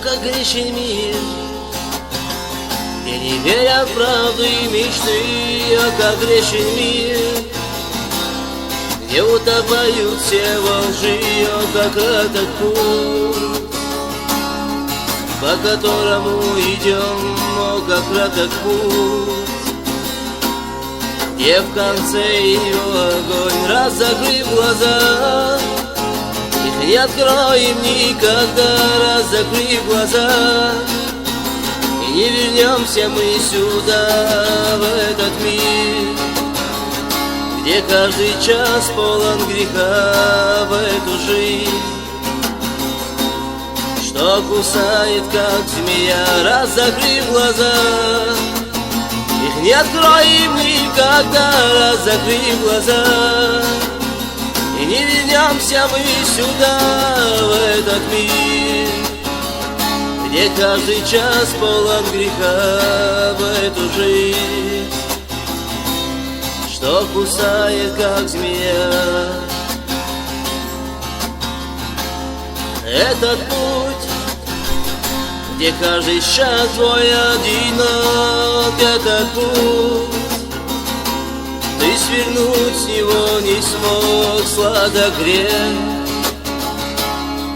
как грешен мир, где не верят в правду и мечты. О, как грешен мир, где утопают все во лжи. О, как этот путь, по которому идем. О, как краток путь, где в конце ее огонь. Раз закрыв глаза, их не откроем никогда. Раз закрыв глаза, и не вернемся мы сюда, в этот мир, где каждый час полон греха. В эту жизнь, что кусает, как змея. Раз закрыв глаза, их не откроем никогда. Раз закрыв глаза, и не вернемся мы сюда, в этот мир, где каждый час полон греха. В эту жизнь, что кусает, как змея. Этот путь, где каждый шаг твой одинок. Этот путь, ты свернуть с него не смог. Сладок грех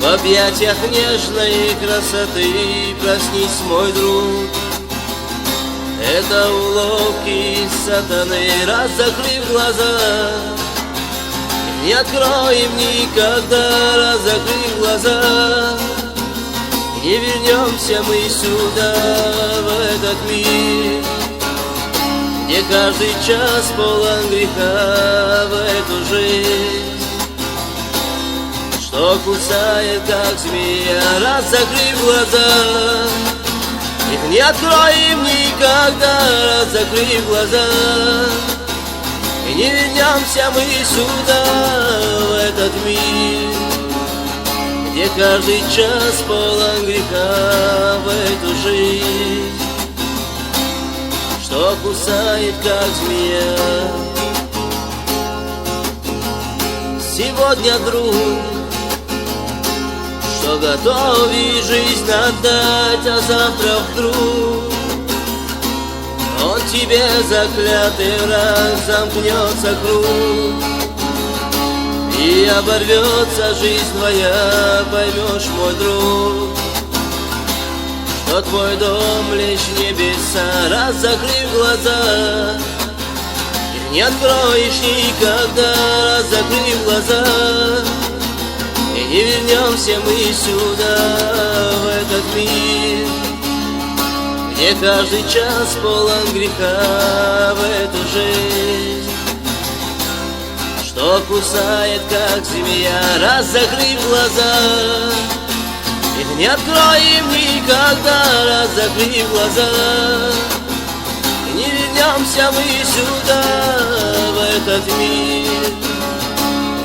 в объятиях нежной красоты. Проснись, мой друг, это уловки сатаны. Раз закрыв глаза, не откроем никогда. Раз закрыв глаза, не вернемся мы сюда, в этот мир, где каждый час полон греха. В эту жизнь, что кусает, как змея. Раз закрыв глаза, их не откроем никогда. Раз закрыв глаза, и не вернемся мы сюда, в этот мир, где каждый час полон греха. В эту жизнь, что кусает, как змея. Сегодня друг, что готов и жизнь отдать, а завтра вдруг он тебе, заклятый враг, замкнется круг, и оборвется жизнь твоя. Поймешь, мой друг, что твой дом лишь небеса. Раз закрыв глаза, их не откроешь никогда. Раз закрыв глаза, и не вернемся мы сюда, в этот мир, где каждый час полон греха. В эту жизнь, что кусает, как змея. Раз закрыв глаза, их не откроем никогда. Раз закрыв глаза, и не вернемся мы сюда, в этот мир,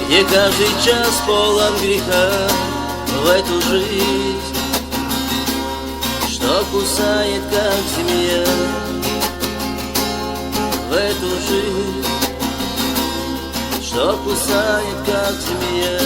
где каждый час полон греха. В эту жизнь, что кусает, как змея. В эту жизнь, что кусает, как змея.